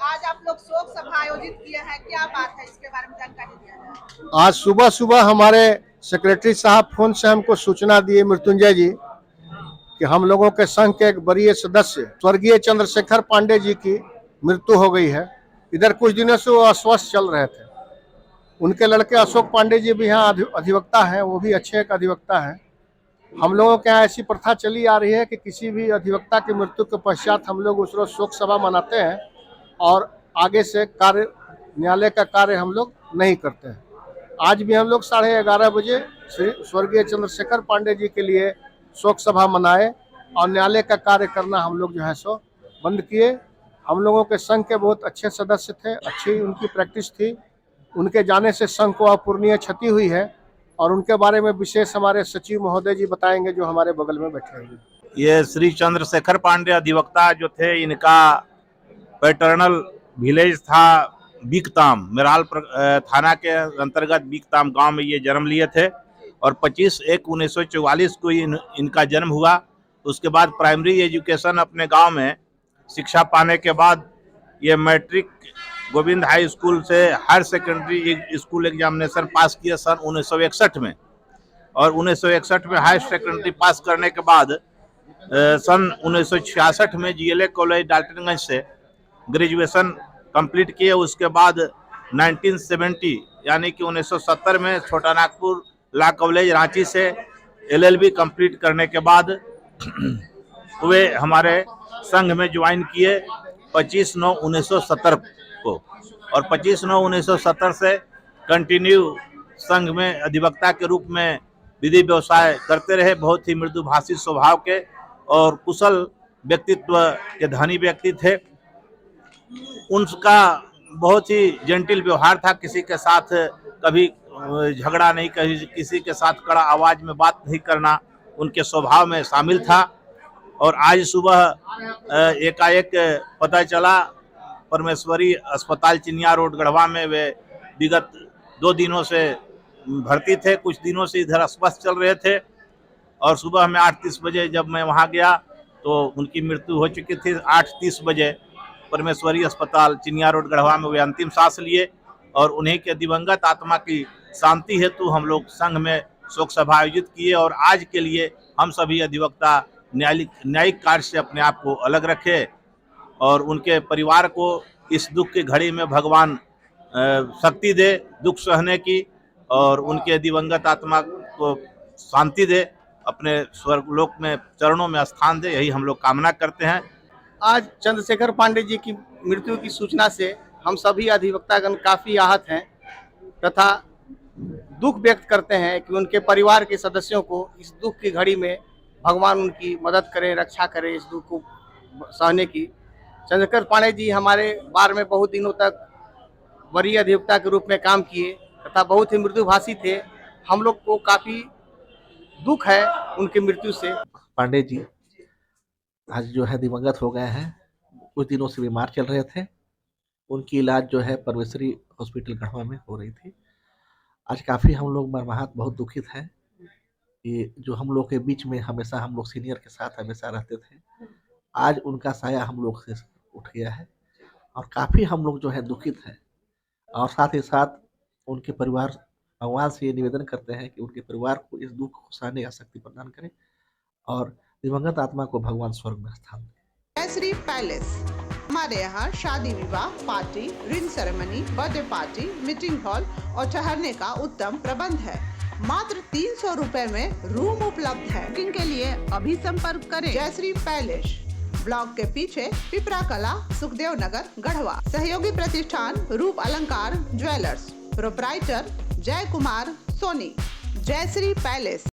आज आप लोग शोक सभा आयोजित किए हैं, क्या बात है, इसके बारे में जानकारी दिया जाए। आज सुबह सुबह हमारे सेक्रेटरी साहब फोन से हमको सूचना दिए मृत्युंजय जी कि हम लोगों के संघ के एक वरीय सदस्य स्वर्गीय चंद्रशेखर पांडे जी की मृत्यु हो गई है। इधर कुछ दिनों से वो अस्वस्थ चल रहे थे। उनके लड़के अशोक पांडे जी भी यहाँ अधिवक्ता हैं, वो भी अच्छे एक अधिवक्ता हैं। हम लोगों के यहाँ ऐसी प्रथा चली आ रही है कि किसी भी अधिवक्ता की मृत्यु के पश्चात हम लोग उस रोज शोक सभा मनाते हैं और आगे से कार्य न्यायालय का कार्य हम लोग नहीं करते हैं। आज भी हम लोग 11:30 बजे श्री स्वर्गीय चंद्रशेखर पांडे जी के लिए शोक सभा मनाए और न्यायालय का कार्य करना हम लोग जो है सो बंद किए। हम लोगों के संघ के बहुत अच्छे सदस्य थे, अच्छी उनकी प्रैक्टिस थी। उनके जाने से संघ को अपूरणीय क्षति हुई है और उनके बारे में विशेष हमारे सचिव महोदय जी बताएंगे जो हमारे बगल में बैठे हैं। ये श्री चंद्रशेखर पांडे अधिवक्ता जो थे, इनका पैटर्नल विलेज था बीकताम, मेराल थाना के अंतर्गत बीकताम गांव में ये जन्म लिए थे और 25/1/1944 को इनका जन्म हुआ। उसके बाद प्राइमरी एजुकेशन अपने गांव में शिक्षा पाने के बाद ये मैट्रिक गोविंद हाई स्कूल से higher secondary school examination pass किए सन 1961 में और 1961 में हायर सेकेंडरी पास करने के बाद सन 1966 में जीएलए कॉलेज डाल्टनगंज से ग्रेजुएशन कंप्लीट किए। उसके बाद 1970 यानी कि 1970 में छोटा नागपुर लॉ कॉलेज रांची से एलएलबी कंप्लीट करने के बाद वे हमारे संघ में ज्वाइन किए 25/9/1970 को और 25/9/1970 से कंटिन्यू संघ में अधिवक्ता के रूप में विधि व्यवसाय करते रहे। बहुत ही मृदुभाषी स्वभाव के और कुशल व्यक्तित्व के धनी व्यक्ति थे। उनका बहुत ही जेंटिल व्यवहार था, किसी के साथ कभी झगड़ा नहीं, कभी किसी के साथ कड़ा आवाज में बात नहीं करना उनके स्वभाव में शामिल था। और आज सुबह एकाएक पता चला परमेश्वरी अस्पताल चिनिया रोड गढ़वा में वे विगत 2 दिनों से भर्ती थे, कुछ दिनों से इधर अस्वस्थ चल रहे थे और सुबह में 8:30 बजे जब मैं वहां गया तो उनकी मृत्यु हो चुकी थी। 8:30 बजे परमेश्वरी अस्पताल चिनिया रोड गढ़वा में वे अंतिम सांस लिए और उन्हीं के दिवंगत आत्मा की शांति हेतु हम लोग संघ में शोक सभा आयोजित किए। और आज के लिए हम सभी अधिवक्ता न्यायिक कार्य से अपने आप को अलग रखे और उनके परिवार को इस दुख की घड़ी में भगवान शक्ति दे दुख सहने की और उनके दिवंगत आत्मा को शांति दे, अपने स्वर्गलोक में चरणों में स्थान दे, यही हम लोग कामना करते हैं। आज चंद्रशेखर पांडे जी की मृत्यु की सूचना से हम सभी अधिवक्तागण काफ़ी आहत हैं तथा दुख व्यक्त करते हैं कि उनके परिवार के सदस्यों को इस दुख की घड़ी में भगवान उनकी मदद करें, रक्षा करें इस दुख को सहने की। चंद्रशेखर पांडे जी हमारे बार में बहुत दिनों तक वरीय अधिवक्ता के रूप में काम किए तथा बहुत ही मृदुभाषी थे। हम लोग को काफ़ी दुख है उनकी मृत्यु से। पांडे जी आज जो है दिवंगत हो गए हैं। कुछ दिनों से बीमार चल रहे थे। उनकी इलाज जो है परमेश्वरी हॉस्पिटल गढ़वा में हो रही थी। आज काफ़ी हम लोग मर्माहत बहुत दुखित हैं। ये जो हम लोग के बीच में हमेशा हम लोग सीनियर के साथ हमेशा रहते थे, आज उनका साया हम लोग से उठ गया है और काफ़ी हम लोग जो है दुखित हैं। और साथ ही साथ उनके परिवार भगवान से ये निवेदन करते हैं कि उनके परिवार को इस दुख को सहने का शक्ति प्रदान करें और दिवंगत आत्मा को भगवान स्वर्ग में स्थान दें। जयश्री पैलेस, हमारे यहाँ शादी विवाह, party, ring ceremony, birthday party, meeting hall और ठहरने का उत्तम प्रबंध है। मात्र 300 रुपए में रूम उपलब्ध है। बुकिंग के लिए अभी संपर्क करें। जयश्री पैलेस, ब्लॉक के पीछे पिपरा कला, सुखदेव नगर, गढ़वा। सहयोगी प्रतिष्ठान रूप अलंकार ज्वेलर्स, प्रोप्राइटर जय कुमार सोनी। जयश्री पैलेस।